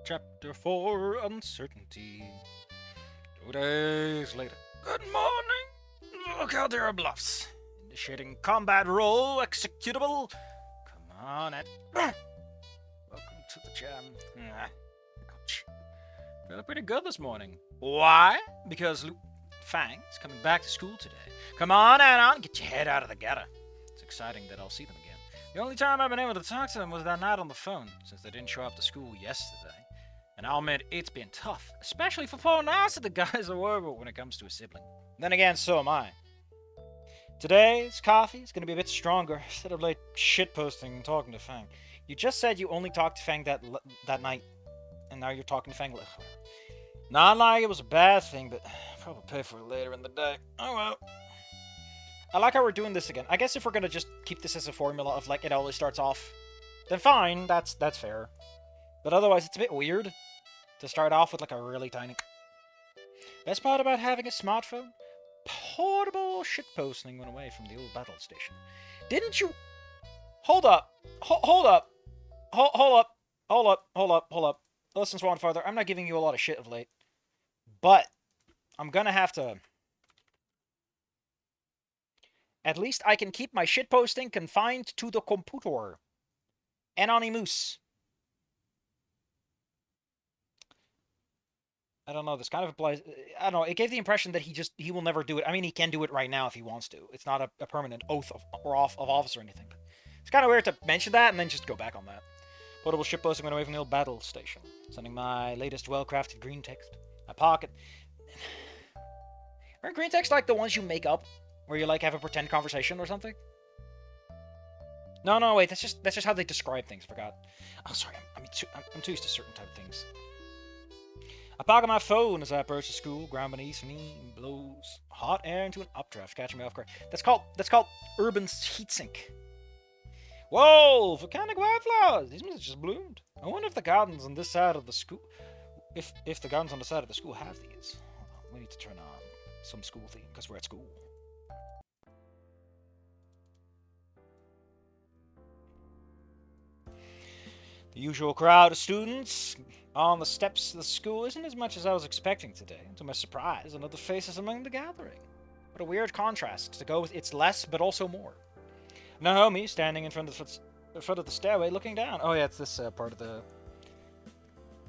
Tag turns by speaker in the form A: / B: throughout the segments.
A: Chapter 4, Uncertainty. 2 days later. Good morning! Look out, there are bluffs. Initiating combat roll, executable. Come on, Ed. Welcome to the jam. Ouch. Feeling pretty good this morning. Why? Because Fang's coming back to school today. Come on, Anon, get your head out of the gutter. It's exciting that I'll see them again. The only time I've been able to talk to them was that night on the phone, since they didn't show up to school yesterday. And I'll admit, it's been tough, especially for poor Nasa, the guy's a worried when it comes to a sibling. Then again, so am I. Today's coffee is going to be a bit stronger, instead of late shitposting and talking to Fang. You just said you only talked to Fang that night, and now you're talking to Fang. Not like it was a bad thing, but I'll probably pay for it later in the day. Oh well. I like how we're doing this again. I guess if we're going to just keep this as a formula of, like, it always starts off, then fine, that's fair. But otherwise, it's a bit weird to start off with, like, a really tiny... Best part about having a smartphone? Portable shitposting went away from the old battle station. Didn't you... Hold up. Hold up. Hold up. Listen, Swan Father, I'm not giving you a lot of shit of late. But I'm gonna have to... At least I can keep my shitposting confined to the computer. Anonymous. I don't know, this kind of applies... I don't know, it gave the impression that he will never do it. I mean, he can do it right now if he wants to. It's not a permanent oath of office or anything. It's kind of weird to mention that and then just go back on that. Portable shitposting went away from the old battle station. Sending my latest well-crafted green text. My pocket... Are green text like the ones you make up? Where you, like, have a pretend conversation or something? No, wait, that's just how they describe things, I forgot. Oh, sorry, I'm too used to certain type of things. I pocket my phone as I approach the school. Ground beneath me blows hot air into an updraft, catching me off guard. That's called urban heatsink. Whoa, volcanic wildflowers! These must have just bloomed. I wonder if the gardens on this side of the school... If the gardens on the side of the school have these. Hold on, we need to turn on some school theme, because we're at school. The usual crowd of students on the steps of the school isn't as much as I was expecting today. To my surprise, another faces among the gathering. What a weird contrast to go with it's less, but also more. Naomi standing in front of the stairway, looking down. Oh yeah, it's this part of the...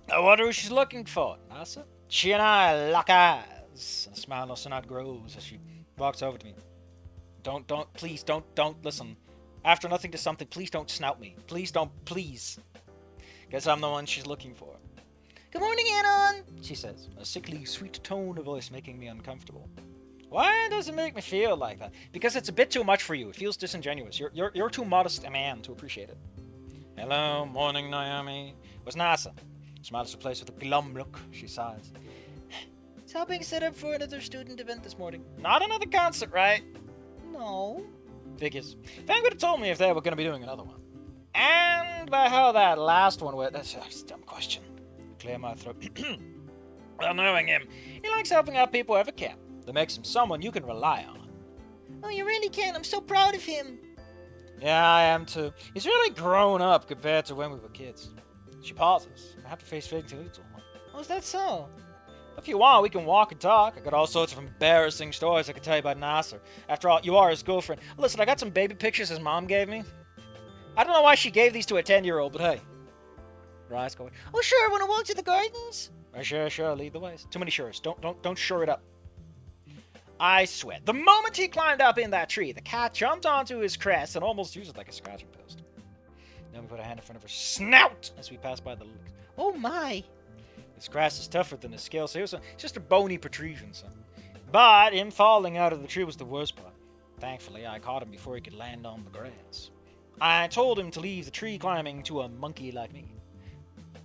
A: I wonder who she's looking for, Nasa. She and I lock eyes. A smile no not grows as she walks over to me. Please don't listen. After nothing to something, please don't snout me. Please. Guess I'm the one she's looking for. Good morning, Anon, she says, a sickly, sweet tone of voice making me uncomfortable. Why does it make me feel like that? Because it's a bit too much for you. It feels disingenuous. You're too modest a man to appreciate it. Hello, morning, Naomi. Where's Nasa? Smiles replaced with a glum look. She sighs. It's helping set up for another student event this morning. Not another concert, right? No. Figures. Fang would have told me if they were going to be doing another one. And by how that last one went, that's a dumb question. Clear my throat. Well, knowing him, he likes helping out people who ever can. That makes him someone you can rely on. Oh, you really can. I'm so proud of him. Yeah, I am too. He's really grown up compared to when we were kids. She pauses. I have to face Fig to little. Oh, is that so? If you want, we can walk and talk. I got all sorts of embarrassing stories I could tell you about Nasser. After all, you are his girlfriend. Listen, I got some baby pictures his mom gave me. I don't know why she gave these to a 10-year-old, but hey. Her eyes going, oh sure, wanna walk to the gardens? Sure, lead the way. Too many sures. Don't sure it up. I swear, the moment he climbed up in that tree, the cat jumped onto his crest and almost used it like a scratching post. Then we put a hand in front of her snout as we passed by the lilies. Oh my! His crest is tougher than his scale, so it's just a bony protrusion, son. But him falling out of the tree was the worst part. Thankfully, I caught him before he could land on the grass. I told him to leave the tree climbing to a monkey like me.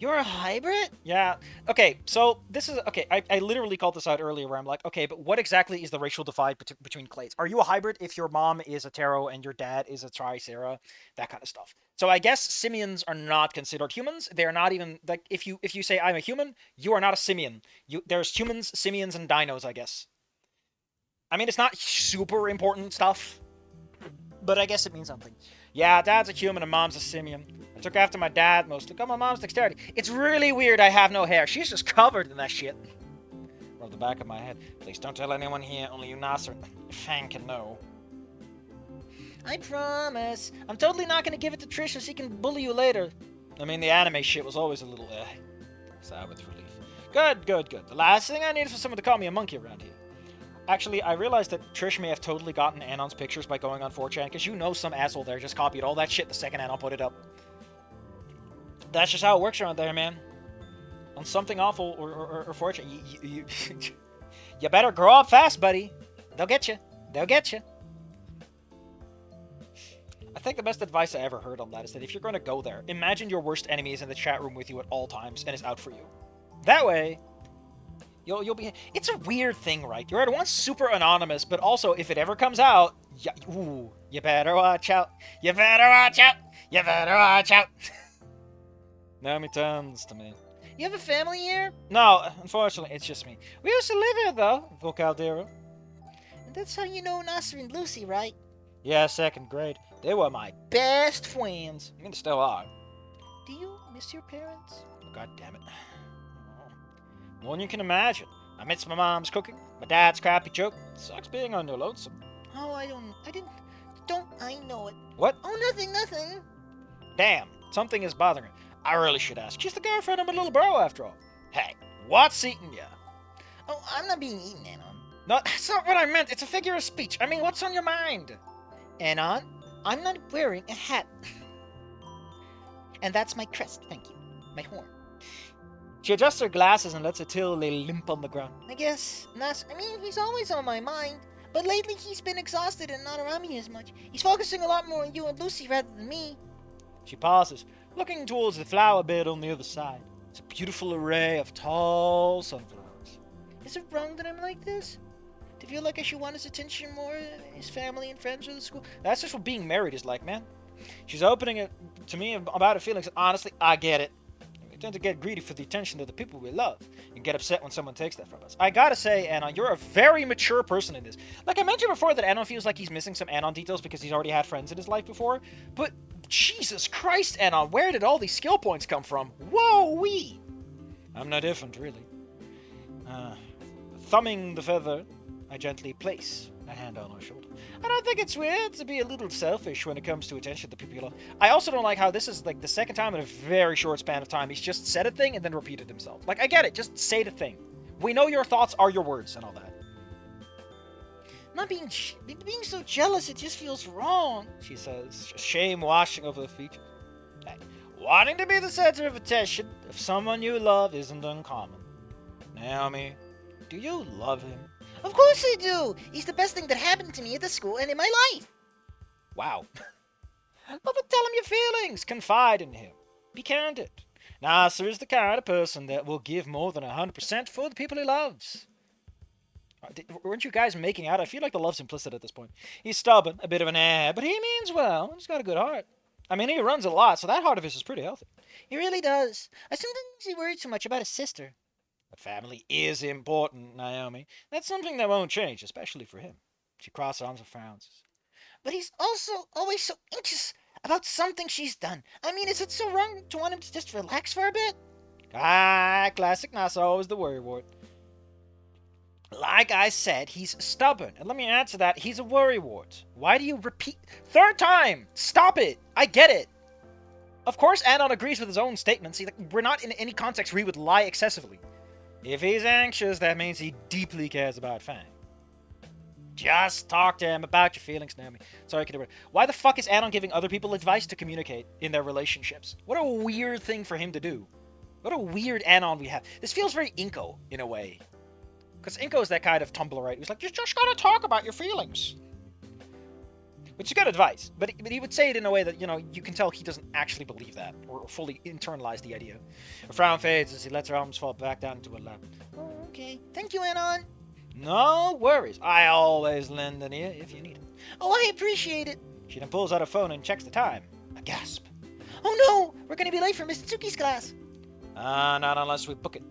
A: You're a hybrid? Yeah. Okay, so this is... Okay, I literally called this out earlier where I'm like, okay, but what exactly is the racial divide between clades? Are you a hybrid if your mom is a Taro and your dad is a Tricera? That kind of stuff. So I guess simians are not considered humans. They're not even... Like, if you say I'm a human, you are not a simian. There's humans, simians, and dinos, I guess. I mean, it's not super important stuff, but I guess it means something. Yeah, dad's a human and mom's a simian. I took after my dad mostly. Got my mom's dexterity. It's really weird I have no hair. She's just covered in that shit. Rub the back of my head. Please don't tell anyone here. Only you, Nasser, and Fang can know. I promise. I'm totally not gonna give it to Trish so she can bully you later. I mean, the anime shit was always a little, sighed with relief. Good. The last thing I need is for someone to call me a monkey around here. Actually, I realized that Trish may have totally gotten Anon's pictures by going on 4chan, because you know some asshole there just copied all that shit the second Anon put it up. That's just how it works around there, man. On something awful or 4chan, you better grow up fast, buddy. They'll get you. I think the best advice I ever heard on that is that if you're going to go there, imagine your worst enemy is in the chat room with you at all times and is out for you. That way, you'll be... It's a weird thing, right? You're at once super anonymous, but also, if it ever comes out, you better watch out. Naomi turns to me. You have a family here? No, unfortunately, it's just me. We used to live here, though, Vocaldero. And that's how you know Nasser and Lucy, right? Yeah, 2nd grade. They were my best friends. I mean, they still are. Do you miss your parents? Oh, God damn it. More than you can imagine. I miss my mom's cooking, my dad's crappy joke. It sucks being on your lonesome. Oh, I know it. What? Oh, nothing. Damn, something is bothering her. I really should ask. She's the girlfriend of my little bro, after all. Hey, what's eating ya? Oh, I'm not being eaten, Anon. No, that's not what I meant. It's a figure of speech. I mean, what's on your mind? Anon, I'm not wearing a hat. And that's my crest, thank you. My horn. She adjusts her glasses and lets a tail lay limp on the ground. I guess, he's always on my mind. But lately he's been exhausted and not around me as much. He's focusing a lot more on you and Lucy rather than me. She pauses, looking towards the flower bed on the other side. It's a beautiful array of tall sunflowers. Is it wrong that I'm like this? To feel like I should want his attention more, his family and friends or the school? That's just what being married is like, man. She's opening it to me about her feelings. Honestly, I get it. We tend to get greedy for the attention of the people we love and get upset when someone takes that from us. I gotta say, Anon, you're a very mature person in this. Like I mentioned before that Anon feels like he's missing some Anon details because he's already had friends in his life before, but Jesus Christ, Anon, where did all these skill points come from? Whoa-wee! I'm no different, really. Thumbing the feather, I gently place a hand on her shoulder. I don't think it's weird to be a little selfish when it comes to attention to people you love. I also don't like how this is like the second time in a very short span of time he's just said a thing and then repeated himself. Like, I get it, just say the thing. We know your thoughts are your words and all that. Not being so jealous, it just feels wrong, she says, shame washing over her features. Hey, wanting to be the center of attention of someone you love isn't uncommon. Naomi, do you love him? Of course I do! He's the best thing that happened to me at the school and in my life! Wow. Well, then tell him your feelings. Confide in him. Be candid. Nasser is the kind of person that will give more than 100% for the people he loves. Weren't you guys making out? I feel like the love's implicit at this point. He's stubborn, a bit of an ass, but he means well. He's got a good heart. I mean, he runs a lot, so that heart of his is pretty healthy. He really does. I sometimes he worries too much about his sister. The family is important, Naomi. That's something that won't change, especially for him. She crosses arms and frowns. But he's also always so anxious about something she's done. I mean, is it so wrong to want him to just relax for a bit? Ah, classic Nasser, always the worrywart. Like I said, he's stubborn. And let me add to that, he's a worrywart. Why do you repeat? Third time! Stop it! I get it! Of course, Anon agrees with his own statements. We're not in any context where he would lie excessively. If he's anxious, that means he deeply cares about Fang. Just talk to him about your feelings, Naomi. Sorry, I can do it. Why the fuck is Anon giving other people advice to communicate in their relationships? What a weird thing for him to do. What a weird Anon we have. This feels very Inko, in a way. Because Inko is that kind of Tumblr, right? He's like, you just gotta talk about your feelings. Which is good advice. But he would say it in a way that, you can tell he doesn't actually believe that. Or fully internalize the idea. Her frown fades as he lets her arms fall back down into her lap. Oh, okay. Thank you, Anon. No worries. I always lend an ear if you need it. Oh, I appreciate it. She then pulls out her phone and checks the time. A gasp. Oh no! We're gonna be late for Miss Tsuki's class. Not unless we book it.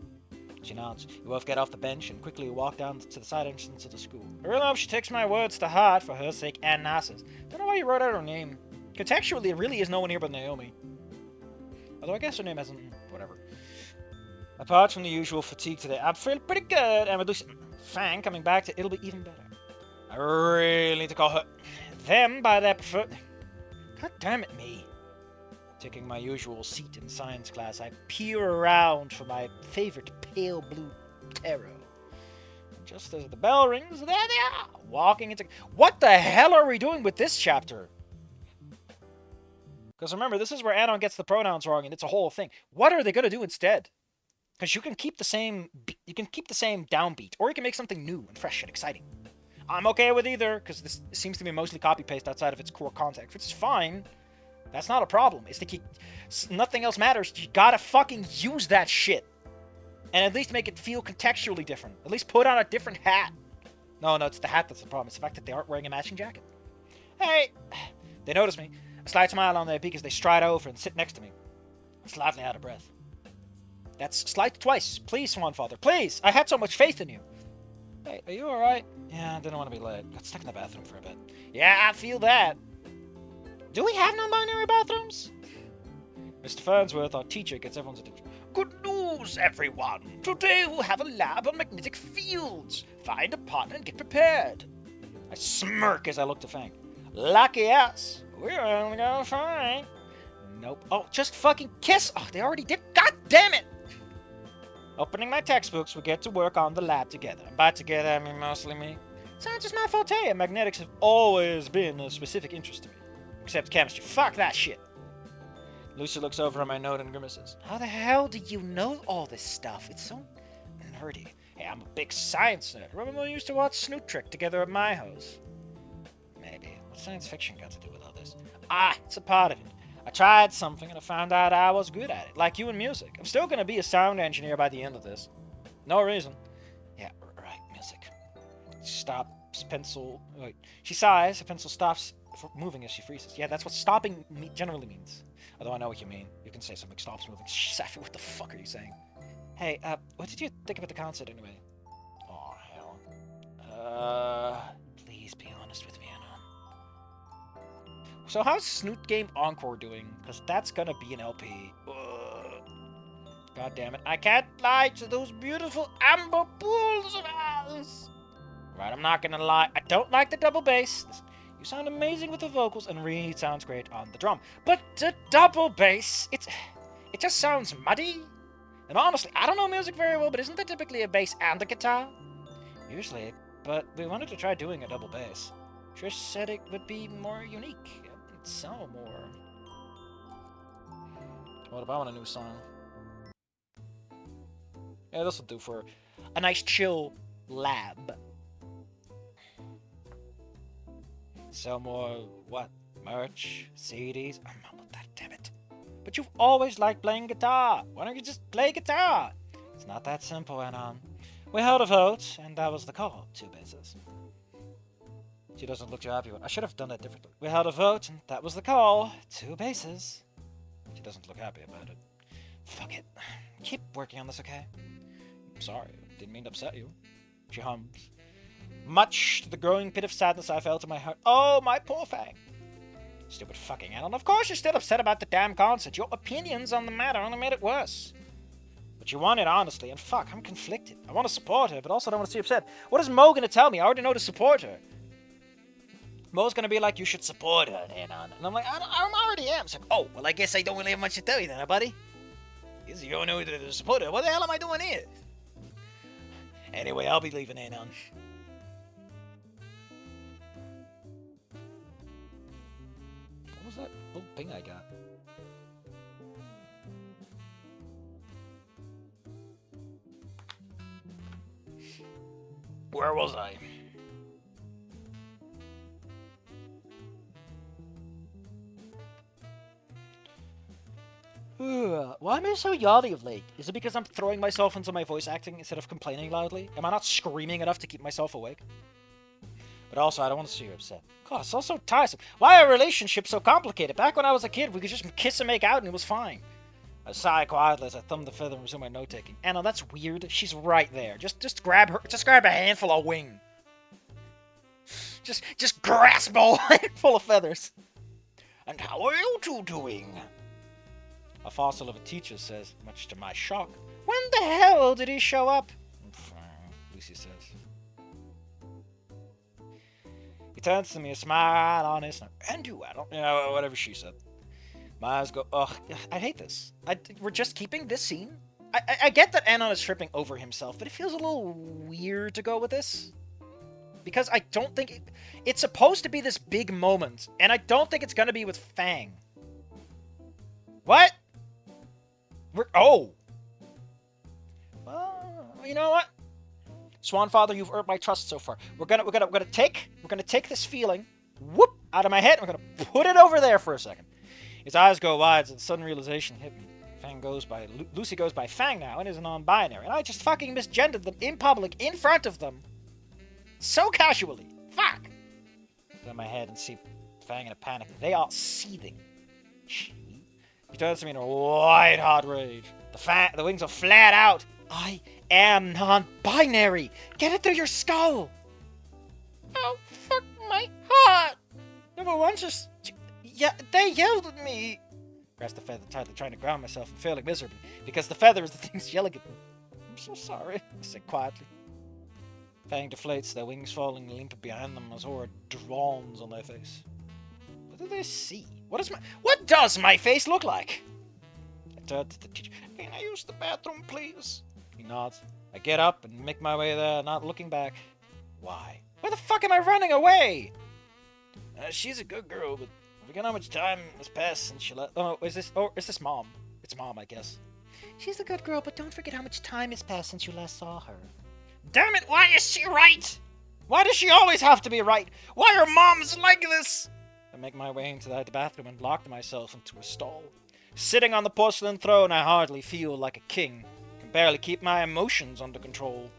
A: She nods. You both get off the bench and quickly walk down to the side entrance of the school. I really hope she takes my words to heart for her sake and Nasser's. Don't know why you wrote out her name. Contextually, it really is no one here but Naomi. Although I guess her name hasn't... whatever. Apart from the usual fatigue today, I feel pretty good, and with Fang coming back, it'll be even better. I really need to call her... them by their preferred... God damn it, me. Taking my usual seat in science class, I peer around for my favorite pale blue tarot. Just as the bell rings, there they are, walking into... What the hell are we doing with this chapter? Because remember, this is where Anon gets the pronouns wrong, and it's a whole thing. What are they going to do instead? Because you can keep the same downbeat, or you can make something new and fresh and exciting. I'm okay with either, because this seems to be mostly copy-paste outside of its core context, which is fine. That's not a problem. It's the nothing else matters. You gotta fucking use that shit. And at least make it feel contextually different. At least put on a different hat. No, it's the hat that's the problem. It's the fact that they aren't wearing a matching jacket. Hey! They notice me. A slight smile on their beak as they stride over and sit next to me. I'm slightly out of breath. That's slight twice. Please, Swan Father. Please! I had so much faith in you. Hey, are you alright? Yeah, I didn't want to be late. Got stuck in the bathroom for a bit. Yeah, I feel that. Do we have non-binary bathrooms? Mr. Farnsworth, our teacher, gets everyone's attention. Good news, everyone! Today we'll have a lab on magnetic fields. Find a partner and get prepared. I smirk as I look to Fang. Lucky us. We're only gonna find. Nope. Oh, just fucking kiss! Oh, they already did. God damn it! Opening my textbooks, we get to work on the lab together. By together, I mean mostly me. It's not just my forte, and magnetics have always been a specific interest to me. Except chemistry. Fuck that shit. Lucy looks over at my note and grimaces. How the hell do you know all this stuff? It's so nerdy. Hey, I'm a big science nerd. Remember we used to watch Snoot Trick together at my house? Maybe. What's science fiction got to do with all this? It's a part of it. I tried something and I found out I was good at it. Like you in music. I'm still going to be a sound engineer by the end of this. No reason. Yeah, right, music. Stops, pencil... Wait. She sighs, her pencil stops moving as she freezes. Yeah, that's what stopping generally means. Although I know what you mean. You can say something stops moving. Safi, what the fuck are you saying? Hey, what did you think about the concert anyway? Oh, hell. Please be honest with me, Anon. So how's Snoot Game Encore doing? Because that's gonna be an LP. God damn it. I can't lie to those beautiful amber pools of eyes. Right, I'm not gonna lie. I don't like the double bass. You sound amazing with the vocals and really sounds great on the drum. But the double bass, it just sounds muddy. And honestly, I don't know music very well, but isn't there typically a bass and a guitar? Usually, but we wanted to try doing a double bass. Trish said it would be more unique. It'd sound more... What if I want a new song? Yeah, this'll do for a nice chill lab. Sell more, what? Merch? CDs? I'm not with that, damn it. But you've always liked playing guitar. Why don't you just play guitar? It's not that simple, Anon. We held a vote, and that was the call. 2 basses. She doesn't look too happy with it. I should have done that differently. We held a vote, and that was the call. 2 basses. She doesn't look happy about it. Fuck it. Keep working on this, okay? I'm sorry. Didn't mean to upset you. She hums. Much to the growing pit of sadness I felt in my heart. Oh, my poor Fang. Stupid fucking Anon. Of course you're still upset about the damn concert. Your opinions on the matter only made it worse. But you want it honestly, and fuck, I'm conflicted. I want to support her, but also don't want to see her upset. What is Mo gonna tell me? I already know to support her. Mo's gonna be like, you should support her, Anon. And I'm like, I already am. It's like, oh, well, I guess I don't really have much to tell you then, huh, buddy? You don't know to support her. What the hell am I doing here? Anyway, I'll be leaving Anon. What was that little ping I got? Where was I? Why am I so yawny of late? Is it because I'm throwing myself into my voice acting instead of complaining loudly? Am I not screaming enough to keep myself awake? But also, I don't want to see you upset. God, it's all so tiresome. Why are relationships so complicated? Back when I was a kid, we could just kiss and make out and it was fine. I sigh quietly as I thumb the feather and resume my note-taking. Anna, that's weird. She's right there. Just grab her. Just grab a handful of wing. Just grasp a whole handful of feathers. And how are you two doing? A fossil of a teacher says, much to my shock, when the hell did he show up? Lucy says. He turns to me, a smile on his face. And you, Anon. You know, whatever she said. My eyes go, ugh, I hate this. We're just keeping this scene? I get that Anon is tripping over himself, but it feels a little weird to go with this. Because I don't think... It's supposed to be this big moment, and I don't think it's going to be with Fang. What? Oh! Well, you know what? Swanfather, you've earned my trust so far. We're gonna take this feeling, whoop, out of my head, and we're gonna put it over there for a second. His eyes go wide, and a sudden realization hit me. Lucy goes by Fang now, and is a non-binary, and I just fucking misgendered them in public, in front of them. So casually. Fuck! I turn my head and see Fang in a panic. They are seething. He turns to me in a white-hot rage. The wings are flat out. I am non-binary. Get it through your skull. Oh, fuck my heart. Number one just... Yeah, they yelled at me. Grasped the feather tightly, trying to ground myself and failing miserably, because the feather is the thing's yelling at me. I'm so sorry, I said quietly. Fang deflates, their wings falling limp behind them as horror dawns on their face. What do they see? What does my face look like? I turn to the teacher. Can I use the bathroom, please? He nods. I get up and make my way there, not looking back. Why? Where the fuck am I running away? She's a good girl, but I forget how much time has passed since she left. Oh, is this Mom? It's Mom, I guess. She's a good girl, but don't forget how much time has passed since you last saw her. Damn it, why is she right? Why does she always have to be right? Why are moms like this? I make my way into the bathroom and lock myself into a stall. Sitting on the porcelain throne, I hardly feel like a king. Can barely keep my emotions under control.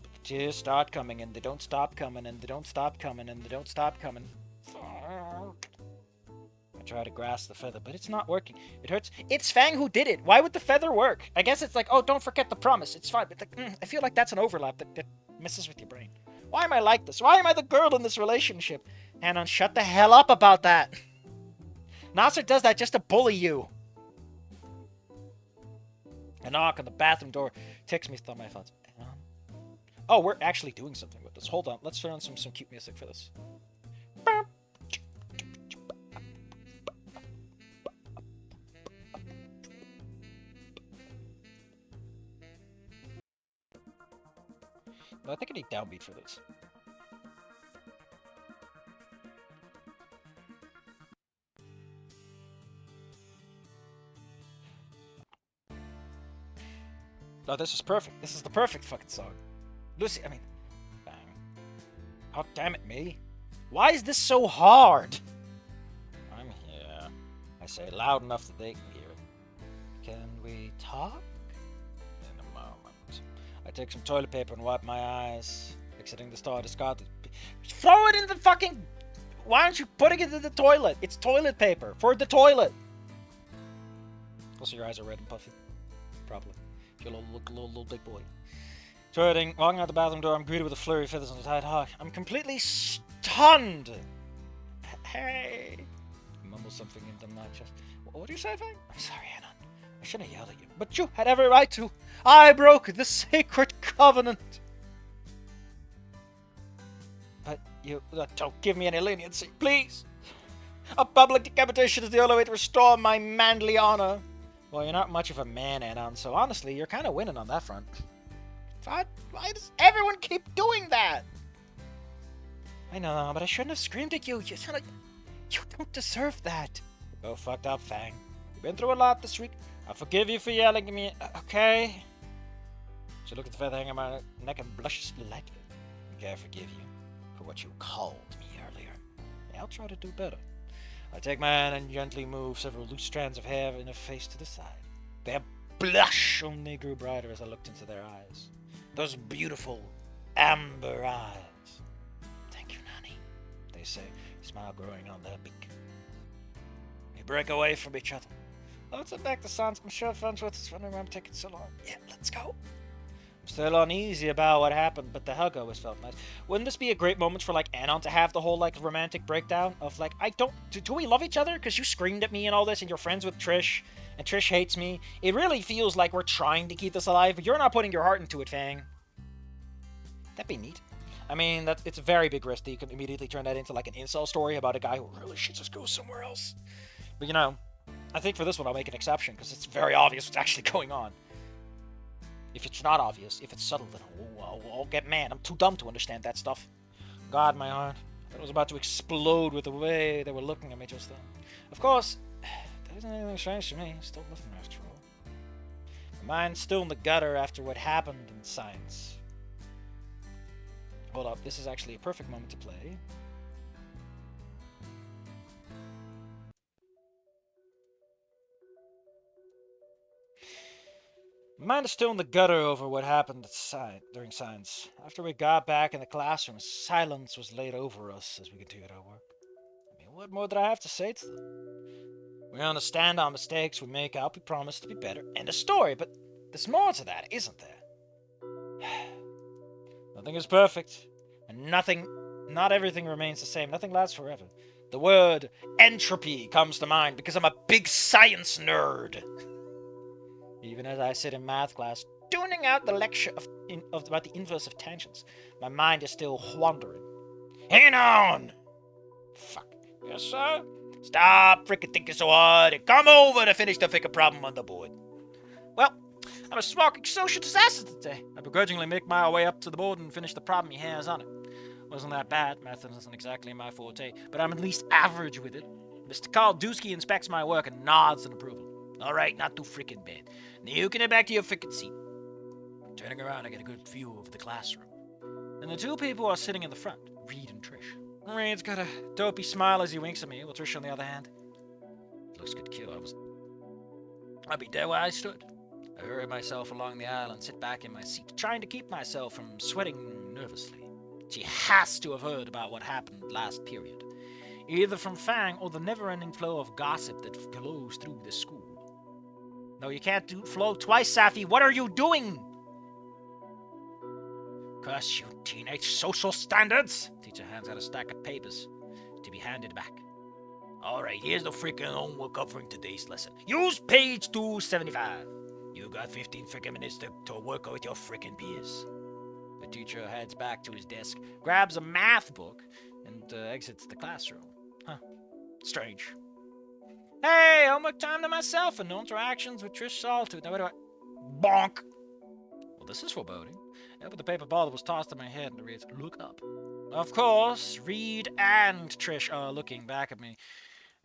A: But the tears start coming, and they don't stop coming, and they don't stop coming, and they don't stop coming. I try to grasp the feather, but it's not working. It hurts. It's Fang who did it. Why would the feather work? I guess it's like, oh, don't forget the promise. It's fine. But I feel like that's an overlap that messes with your brain. Why am I like this? Why am I the girl in this relationship? Anon, shut the hell up about that. Nasser does that just to bully you. A knock on the bathroom door takes me through my thoughts. Anon? Oh, we're actually doing something with this. Hold on. Let's throw on some cute music for this. I think I need downbeat for this. No, this is perfect. This is the perfect fucking song. Lucy, I mean... Bang. Oh, damn it, me. Why is this so hard? I'm here. I say loud enough that they can hear it. Can we talk? In a moment. I take some toilet paper and wipe my eyes. Exiting the store, discard it. Throw it in the fucking... Why aren't you putting it in the toilet? It's toilet paper for the toilet. Also, your eyes are red and puffy. Probably. You're a little big boy. Turning, walking out the bathroom door, I'm greeted with a flurry of feathers on the tight hawk. I'm completely stunned. Hey. I mumble something into my chest. What do you say, Fang? I'm sorry, Anon. I shouldn't have yelled at you. But you had every right to. I broke the sacred covenant. But you don't give me any leniency, please. A public decapitation is the only way to restore my manly honor. Well, you're not much of a man, Anon, so honestly, you're kind of winning on that front. Why does everyone keep doing that? I know, but I shouldn't have screamed at you. You don't deserve that. Go fucked up, Fang. You've been through a lot this week. I forgive you for yelling at me, okay? She looked at the feather hanging on my neck and blushes lightly. Okay, I forgive you for what you called me earlier. Yeah, I'll try to do better. I take my hand and gently move several loose strands of hair in her face to the side. Their blush only grew brighter as I looked into their eyes. Those beautiful amber eyes. Thank you, Nanny, they say, smile growing on their beak. We break away from each other. Let's head back to Sans. I'm sure Farnsworth is wondering why I'm taking so long. Yeah, let's go. I'm Still uneasy about what happened, but the hug always felt nice. Wouldn't this be a great moment for, like, Anon to have the whole, like, romantic breakdown of, like, I don't... Do we love each other? Because you screamed at me and all this, and you're friends with Trish, and Trish hates me. It really feels like we're trying to keep this alive, but you're not putting your heart into it, Fang. That'd be neat. I mean, it's a very big risk that you can immediately turn that into, like, an incel story about a guy who really should just go somewhere else. But, you know, I think for this one I'll make an exception, because it's very obvious what's actually going on. If it's not obvious, if it's subtle, then I'll get mad. I'm too dumb to understand that stuff. God, my heart. I was about to explode with the way they were looking at me just then. Of course, there isn't anything strange to me. Still living after all. My mind's still in the gutter after what happened in science. Hold up, this is actually a perfect moment to play. Mine is still in the gutter over what happened during science. After we got back in the classroom, silence was laid over us as we continued our work. I mean, what more did I have to say to them? We understand our mistakes, we make up, we promise to be better. End of story, but there's more to that, isn't there? Nothing is perfect, and not everything remains the same. Nothing lasts forever. The word entropy comes to mind because I'm a big science nerd. Even as I sit in math class, tuning out the lecture about the inverse of tangents, my mind is still wandering. Anon! Fuck. Yes, sir? Stop frickin' thinking so hard and come over to finish the figure problem on the board. Well, I was smoking social disaster today. I begrudgingly make my way up to the board and finish the problem he has on it. Wasn't that bad. Math isn't exactly my forte, but I'm at least average with it. Mr. Carl Dusky inspects my work and nods in approval. All right, not too freaking bad. Now you can head back to your freaking seat. Turning around, I get a good view of the classroom. And the two people are sitting in the front, Reed and Trish. Reed's got a dopey smile as he winks at me, while Trish, on the other hand, looks good kill. I'd be dead where I stood. I hurry myself along the aisle and sit back in my seat, trying to keep myself from sweating nervously. She has to have heard about what happened last period, either from Fang or the never-ending flow of gossip that flows through the school. No, you can't do flow twice, Safi. What are you doing? Curse you, teenage social standards! Teacher hands out a stack of papers to be handed back. Alright, here's the freaking homework covering today's lesson. Use page 275. You got 15 freaking minutes to work with your freaking peers. The teacher heads back to his desk, grabs a math book, and exits the classroom. Huh. Strange. Hey, homework time to myself and no interactions with Trish Solitude. Now, what do I... Bonk! Well, this is foreboding. But the paper ball was tossed in my head and it reads, look up. Of course, Reed and Trish are looking back at me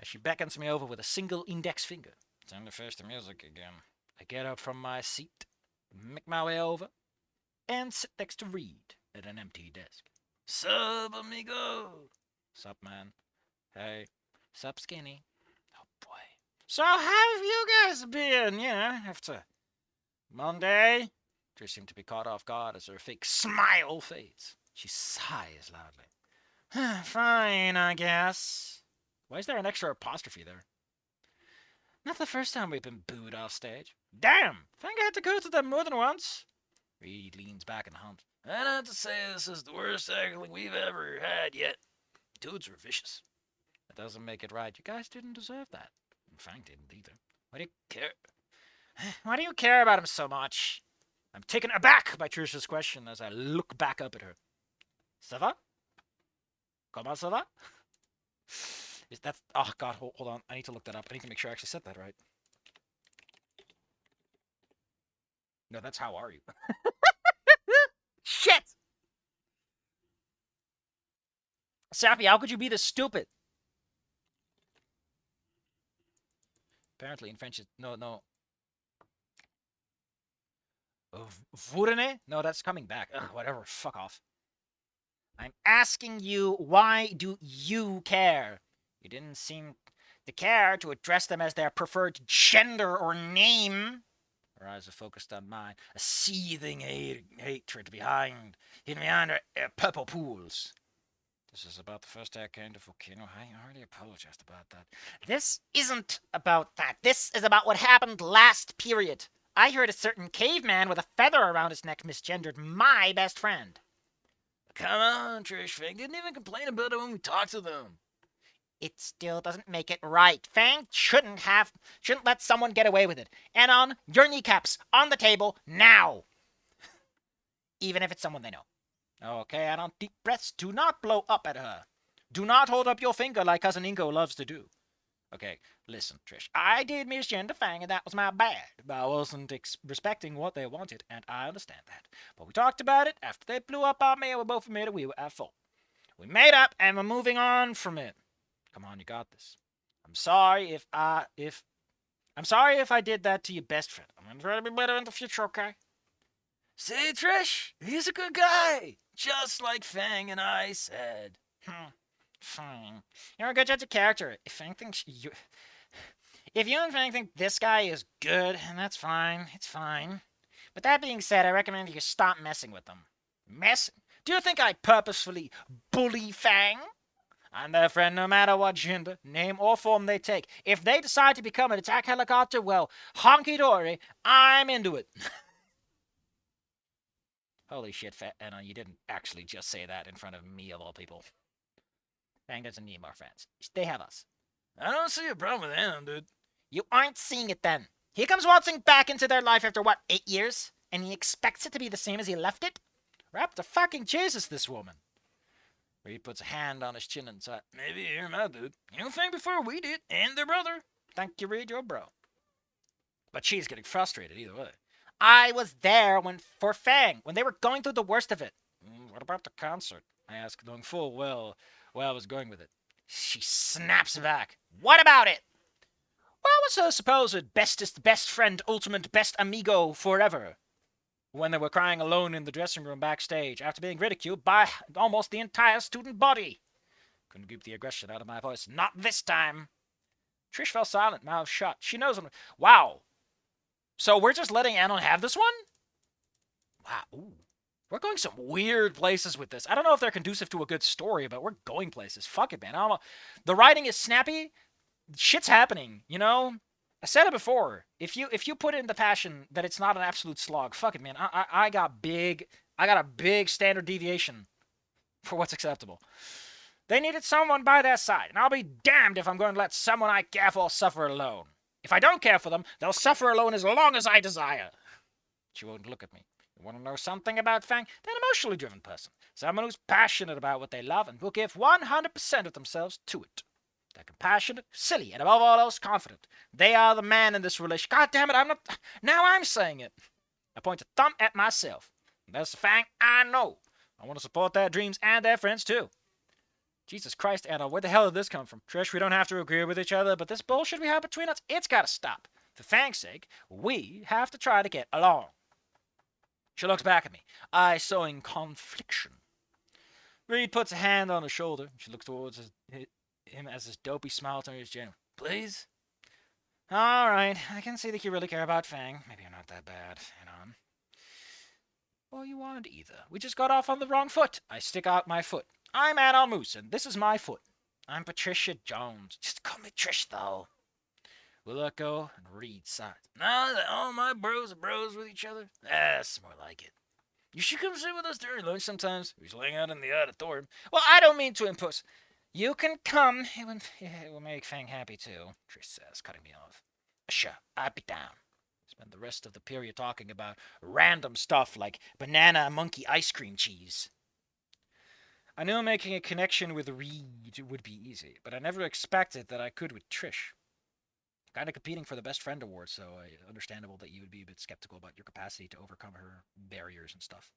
A: as she beckons me over with a single index finger. Time to face the music again. I get up from my seat, make my way over, and sit next to Reed at an empty desk. Sup, amigo? Sup, man? Hey. Sup, skinny? Oh, boy. So how have you guys been, after Monday? Trish seemed to be caught off guard as her fake smile fades. She sighs loudly. Fine, I guess. Why is there an extra apostrophe there? Not the first time we've been booed off stage. Damn! Think I had to go through that more than once? Reed leans back and hums. I'd have to say this is the worst heckling we've ever had yet. Dudes were vicious. That doesn't make it right. You guys didn't deserve that. Frank didn't either. Why do you care? Why do you care about him so much? I'm taken aback by Trish's question as I look back up at her. Ça va? Comment ça va? Is that... Oh, God, hold on. I need to look that up. I need to make sure I actually said that right. No, that's how are you? Shit! Sappy, how could you be this stupid? Apparently in French, no. Vourene? No, that's coming back. Ugh, whatever. Fuck off. I'm asking you, why do you care? You didn't seem to care to address them as their preferred gender or name. Her eyes are focused on mine, a seething hatred hidden behind her purple pools. This is about the first day I came to Volcano. I already apologized about that. This isn't about that. This is about what happened last period. I heard a certain caveman with a feather around his neck misgendered my best friend.
B: Come on, Trish. Fang didn't even complain about it when we talked to them.
A: It still doesn't make it right. Fang shouldn't let someone get away with it. Anon, your kneecaps on the table now. Even if it's someone they know. Okay, Anon, deep breaths. Do not blow up at her. Do not hold up your finger like Cousin Ingo loves to do. Okay, listen, Trish. I did misgender Fang, and that was my bad. I wasn't respecting what they wanted, and I understand that. But we talked about it after they blew up on me, and we both admitted we were at fault. We made up, and we're moving on from it. Come on, you got this. I'm sorry if I did that to your best friend. I'm gonna try to be better in the future, okay?
B: Say, Trish, he's a good guy. Just like Fang and I said.
A: Fine. You're a good judge of character. If you and Fang think this guy is good, and that's fine. It's fine. But that being said, I recommend you stop messing with them. Do you think I purposefully bully Fang? I'm their friend no matter what gender, name, or form they take. If they decide to become an attack helicopter, well, honky dory, I'm into it. Holy shit, Anna, you didn't actually just say that in front of me, of all people. Fang doesn't need more friends. They have us.
B: I don't see a problem with Anon, dude.
A: You aren't seeing it then. He comes waltzing back into their life after, what, 8 years? And he expects it to be the same as he left it? Rap the fucking Jesus, this woman. Reed puts a hand on his chin and says,
B: Maybe you hear him out, dude. You know Fang before we did, and their brother.
A: Thank you, Reed, your bro.
B: But she's getting frustrated either way.
A: I was there for Fang, when they were going through the worst of it.
B: What about the concert? I asked, knowing full well where I was going with it.
A: She snaps back. What about it? What was her supposed bestest best friend, ultimate best amigo forever? When they were crying alone in the dressing room backstage after being ridiculed by almost the entire student body. Couldn't keep the aggression out of my voice. Not this time. Trish fell silent, mouth shut. She knows when. Wow. So we're just letting Anon have this one? Wow. Ooh. We're going some weird places with this. I don't know if they're conducive to a good story, but we're going places. Fuck it, man. The writing is snappy. Shit's happening, you know? I said it before. If you put in the passion that it's not an absolute slog, fuck it, man. I got a big standard deviation for what's acceptable. They needed someone by their side, and I'll be damned if I'm going to let someone I care for suffer alone. If I don't care for them, they'll suffer alone as long as I desire. She won't look at me. You want to know something about Fang? They're an emotionally driven person. Someone who's passionate about what they love and will give 100% of themselves to it. They're compassionate, silly, and above all else, confident. They are the man in this relation. God damn it, I'm not. Now I'm saying it. I point a thumb at myself. That's the Fang I know. I want to support their dreams and their friends, too. Jesus Christ, Anna, where the hell did this come from? Trish, we don't have to agree with each other, but this bullshit we have between us, it's gotta stop. For Fang's sake, we have to try to get along. She looks back at me, eyes showing confliction. Reed puts a hand on her shoulder. She looks towards him as his dopey smile turns his chin. Please? All right, I can see that you really care about Fang. Maybe you're not that bad, Anon. Well, you aren't either. We just got off on the wrong foot. I stick out my foot. I'm Anon Moose, and this is my foot. I'm Patricia Jones. Just call me Trish, though. We let go and Reed sighs.
B: Now that all my bros are bros with each other, that's more like it. You should come sit with us during lunch sometimes. We should hang out in the auditorium.
A: Well, I don't mean to impose. You can come. It will make Fang happy, too, Trish says, cutting me off. Sure, I'd be down. Spend the rest of the period talking about random stuff like banana monkey ice cream cheese. I knew making a connection with Reed would be easy, but I never expected that I could with Trish. Kind of competing for the best friend award, so understandable that you would be a bit skeptical about your capacity to overcome her barriers and stuff.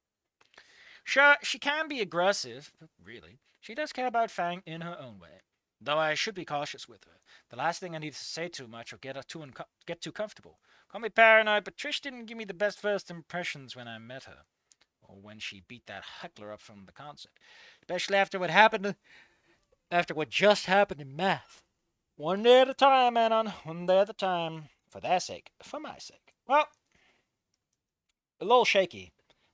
A: Sure, she can be aggressive, but really, she does care about Fang in her own way. Though I should be cautious with her. The last thing I need to say too much or get too comfortable. Call me paranoid, but Trish didn't give me the best first impressions when I met her. Or when she beat that heckler up from the concert. Especially after what just happened in math. One day at a time, Anon. One day at a time. For their sake. For my sake. Well, a little shaky.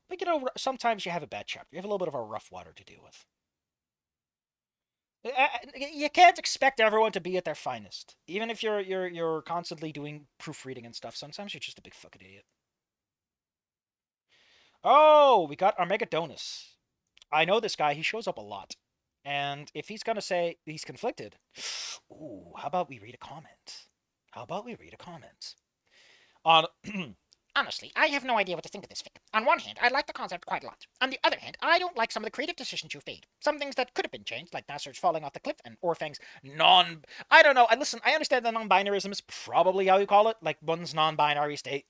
A: But sometimes you have a bad chapter. You have a little bit of a rough water to deal with. You can't expect everyone to be at their finest, even if you're constantly doing proofreading and stuff. Sometimes you're just a big fucking idiot. Oh, we got our Megadonus. I know this guy. He shows up a lot, and if he's gonna say he's conflicted, ooh, how about we read a comment? How about we read a comment on? Honestly, I have no idea what to think of this fic. On one hand, I like the concept quite a lot. On the other hand, I don't like some of the creative decisions you've made. Some things that could have been changed, like Nasser's falling off the cliff and Orfang's non. I don't know. I listen. I understand that non-binarism is probably how you call it, like one's non-binary state.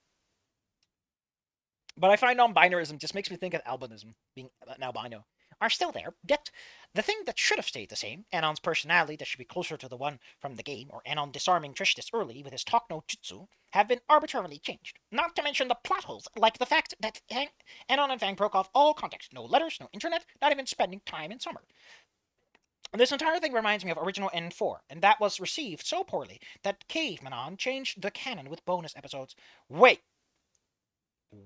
A: But I find non-binarism just makes me think of albinism, being an albino, are still there. Yet, the thing that should have stayed the same, Anon's personality that should be closer to the one from the game, or Anon disarming Trish this early with his talk no jutsu, have been arbitrarily changed. Not to mention the plot holes, like the fact that Anon and Fang broke off all contact. No letters, no internet, not even spending time in summer. This entire thing reminds me of original N4, and that was received so poorly that Caveman changed the canon with bonus episodes. Wait,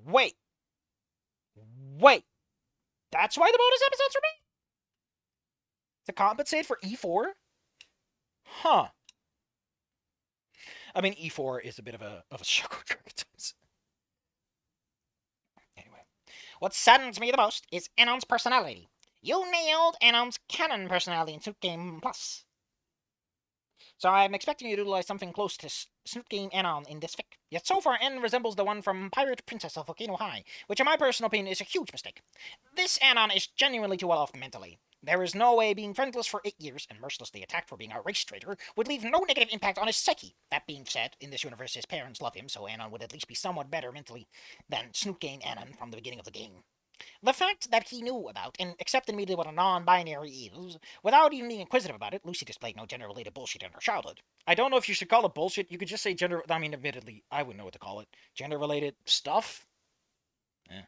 A: wait, wait. That's why the bonus episodes were made? To compensate for E4? Huh. I mean, E4 is a bit of a struggle at times. Anyway. What saddens me the most is Anon's personality. You nailed Anon's canon personality in Snoot Game Plus. So I'm expecting you to utilize something close to Snoot Game Anon in this fic. Yet so far, N resembles the one from Pirate Princess of Volcano High, which in my personal opinion is a huge mistake. This Anon is genuinely too well off mentally. There is no way being friendless for 8 years and mercilessly attacked for being a race traitor would leave no negative impact on his psyche. That being said, in this universe his parents love him, so Anon would at least be somewhat better mentally than Snoot Game Anon from the beginning of the game. The fact that he knew about and accepted immediately what a non-binary is, without even being inquisitive about it, Lucy displayed no gender-related bullshit in her childhood. I don't know if you should call it bullshit. You could just say gender. I mean, admittedly, I wouldn't know what to call it. Gender-related stuff. Eh.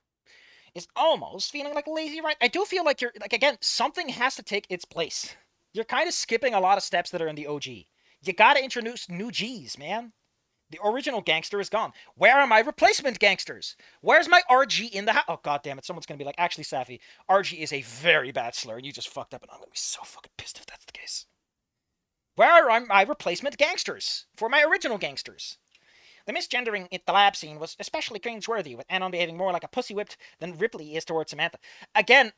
A: Is almost feeling like lazy, right? I do feel like you're like again. Something has to take its place. You're kind of skipping a lot of steps that are in the OG. You gotta introduce new G's, man. The original gangster is gone. Where are my replacement gangsters? Where's my RG in the house? Oh, god damn it. Someone's going to be like, actually, Safi, RG is a very bad slur, and you just fucked up, and I'm going to be so fucking pissed if that's the case. Where are my replacement gangsters for my original gangsters? The misgendering at the lab scene was especially cringeworthy, with Anon behaving more like a pussy whipped than Ripley is towards Samantha. Again,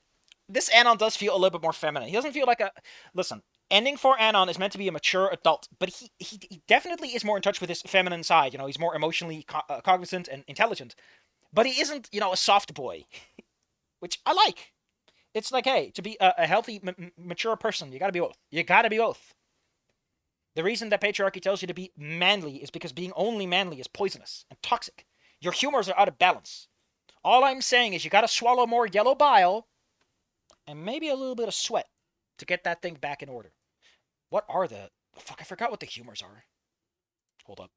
A: this Anon does feel a little bit more feminine. He doesn't feel like a. Listen, ending for Anon is meant to be a mature adult, but he definitely is more in touch with his feminine side. You know, he's more emotionally cognizant and intelligent. But he isn't, you know, a soft boy, which I like. It's like, hey, to be a healthy, mature person, you gotta be both. You gotta be both. The reason that patriarchy tells you to be manly is because being only manly is poisonous and toxic. Your humors are out of balance. All I'm saying is you gotta swallow more yellow bile and maybe a little bit of sweat to get that thing back in order. What are the... Fuck, I forgot what the humors are. Hold up.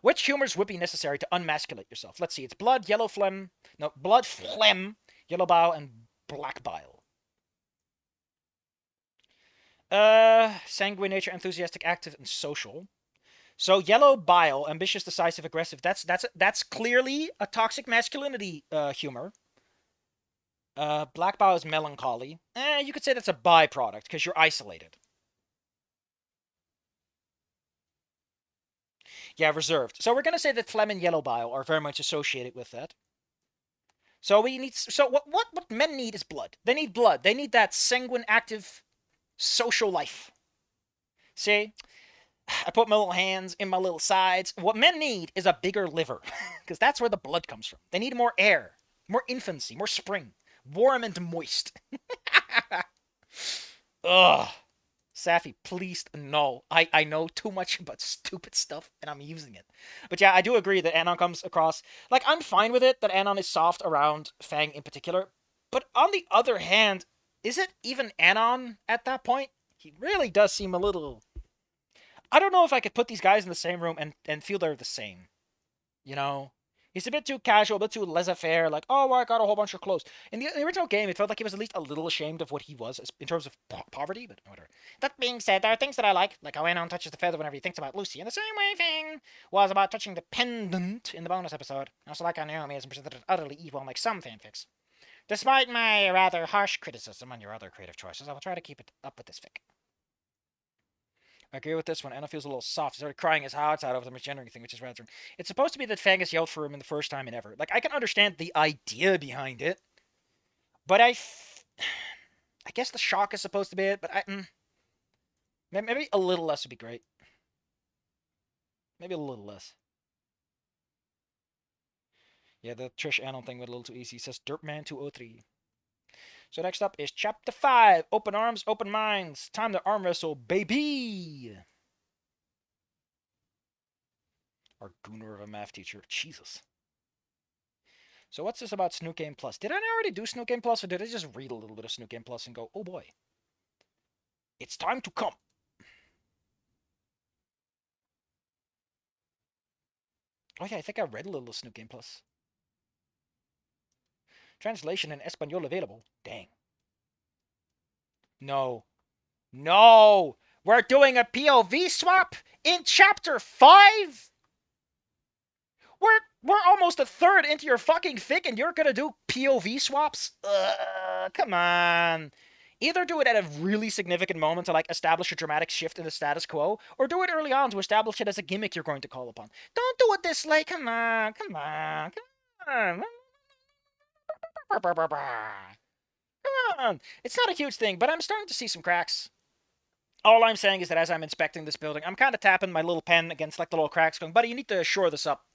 A: Which humors would be necessary to unmasculate yourself? Let's see. It's blood, yellow phlegm... No, blood, phlegm, yellow bile, and black bile. Sanguine nature, enthusiastic, active, and social. So yellow bile, ambitious, decisive, aggressive. That's clearly a toxic masculinity humor. Black bile is melancholy. You could say that's a byproduct because you're isolated. Yeah, reserved. So we're gonna say that phlegm and yellow bile are very much associated with that. So we need. So what men need is blood. They need blood. They need that sanguine, active, social life. See, I put my little hands in my little sides. What men need is a bigger liver, because that's where the blood comes from. They need more air, more infancy, more spring, warm and moist. Ugh. Safi, please no. I know too much about stupid stuff and I'm using it. But yeah, I do agree that Anon comes across like I'm fine with it that Anon is soft around Fang in particular. But on the other hand, is it even Anon at that point? He really does seem a little. I don't know if I could put these guys in the same room and feel they're the same. You know? He's a bit too casual, a bit too laissez-faire, like, oh, well, I got a whole bunch of clothes. In the original game, it felt like he was at least a little ashamed of what he was in terms of poverty, but whatever. That being said, there are things that I like how Anon touches the feather whenever he thinks about Lucy, in the same way Fang was about touching the pendant in the bonus episode. I also like how Naomi isn't presented as utterly evil like some fanfics. Despite my rather harsh criticism on your other creative choices, I will try to keep it up with this fic. I agree with this one. Anna feels a little soft. He started crying his heart out over the misgendering thing, which is rather. It's supposed to be that Fangus yelled for him in the first time in ever. Like, I can understand the idea behind it, but I guess the shock is supposed to be it, but maybe a little less would be great. Maybe a little less. Yeah, the Trish Anon thing went a little too easy. He says Dirtman203. So next up is Chapter 5. Open Arms, Open Minds. Time to arm wrestle, baby! Our gooner of a math teacher. Jesus. So what's this about Snoot Game Plus? Did I already do Snoot Game Plus, or did I just read a little bit of Snoot Game Plus and go, oh boy, it's time to come? Oh yeah, I think I read a little of Snoot Game Plus. Translation in Espanol available. Dang. No. No! We're doing a POV swap in Chapter 5? We're almost a third into your fucking fic and you're gonna do POV swaps? Come on. Either do it at a really significant moment to like establish a dramatic shift in the status quo, or do it early on to establish it as a gimmick you're going to call upon. Don't do it this late. Come on, come on, come on. Come on. It's not a huge thing, but I'm starting to see some cracks. All I'm saying is that as I'm inspecting this building, I'm kind of tapping my little pen against like the little cracks, going, buddy, you need to shore this up,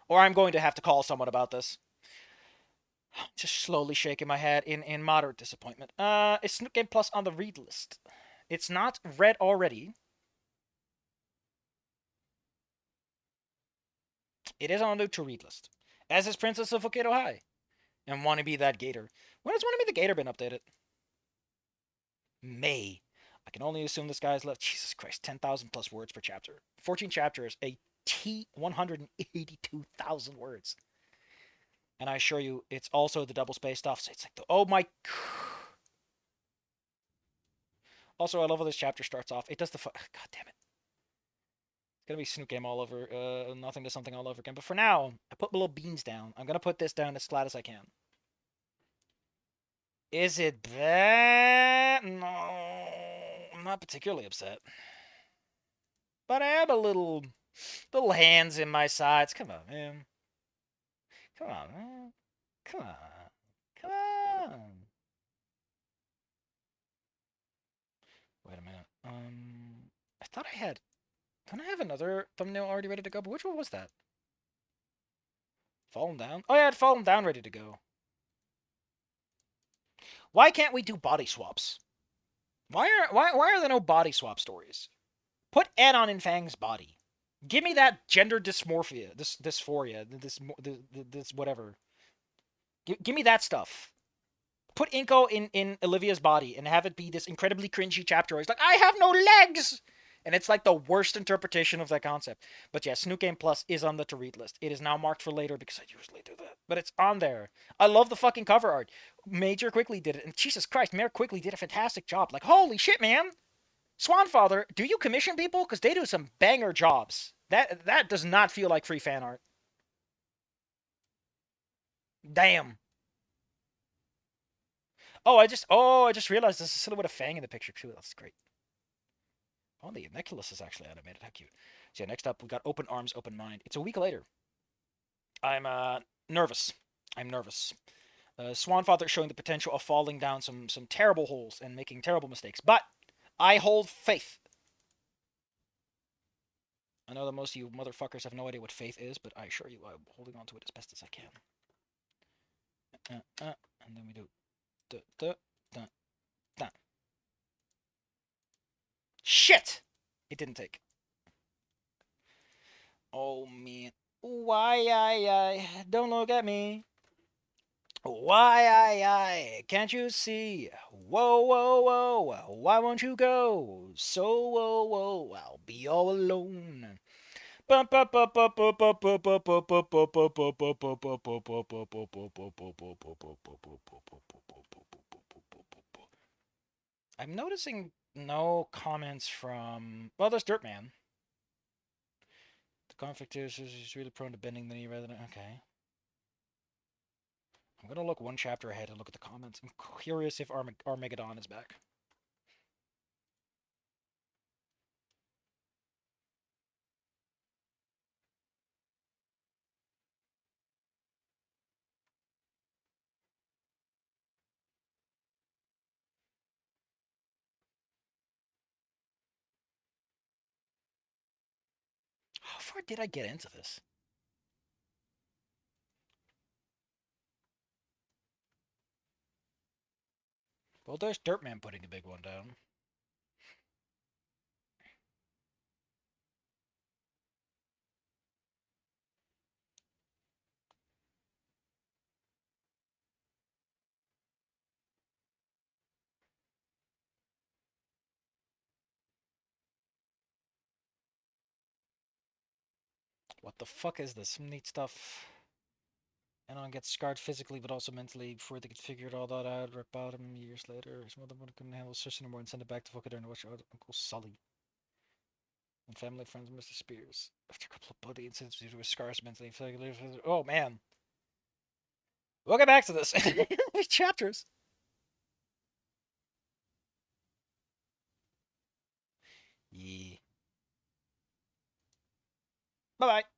A: or I'm going to have to call someone about this. Just slowly shaking my head in moderate disappointment. Is Snoot Game Plus on the read list? It's not read already. It is on the to read list. As is Princess of Hokkaido High. And Wanna Be That Gator. When has Wanna Be the Gator been updated? May. I can only assume this guy's left. Jesus Christ, 10,000 plus words per chapter. 14 chapters, 182,000 words. And I assure you, it's also the double spaced stuff. So it's like the oh my. Also, I love how this chapter starts off. It does the God damn it. It's gonna be Snoot Game all over. Nothing to something all over again. But for now, I put my little beans down. I'm gonna put this down as flat as I can. Is it bad? No, I'm not particularly upset. But I have a little hands in my sides. Come on, man. Come on, man. Come on. Come on. Wait a minute. I thought I had. Don't I have another thumbnail already ready to go? But which one was that? Fallen Down? Oh, yeah, I had Fallen Down ready to go. Why can't we do body swaps? Why are there no body swap stories? Put Anon in Fang's body. Give me that gender dysmorphia, this dysphoria, this whatever. Give me that stuff. Put Inko in Olivia's body and have it be this incredibly cringy chapter where he's like, I have no legs! And it's like the worst interpretation of that concept. But yeah, Snoot Game Plus is on the to read list. It is now marked for later because I usually do that. But it's on there. I love the fucking cover art. Major Quickly did it. And Jesus Christ, Mayor Quickly did a fantastic job. Like, holy shit, man! Swanfather, do you commission people? Because they do some banger jobs. That does not feel like free fan art. Damn. I just realized there's a silhouette of Fang in the picture too. That's great. Oh, the necklace is actually animated. How cute. So yeah, next up we got Open Arms, Open Mind. It's a week later. I'm nervous. I'm nervous. Swanfather showing the potential of falling down some terrible holes and making terrible mistakes. But I hold faith. I know that most of you motherfuckers have no idea what faith is, but I assure you I'm holding on to it as best as I can. And then we do duh, duh, duh, duh. Shit! It didn't take. Oh man. Why I don't look at me. Why I can't you see? Whoa, whoa, whoa, why won't you go? So, whoa, whoa, I'll be all alone. I'm noticing no comments from. Well, there's Dirtman. The conflict is he's really prone to bending the knee rather than. Okay. I'm gonna look one chapter ahead and look at the comments. I'm curious if Armageddon is back. How far did I get into this? Well, there's Dirtman putting a big one down. What the fuck is this? Some neat stuff. Anon gets scarred physically but also mentally before they could figure all that out. Rip out him years later. His mother couldn't handle his sister anymore and send it back to fuck it and watch out Uncle Sully. And family friends Mr. Spears. After a couple of bloody incidents due to his scars mentally. Oh man. We'll get back to this. Chapters. Yeah. Bye bye.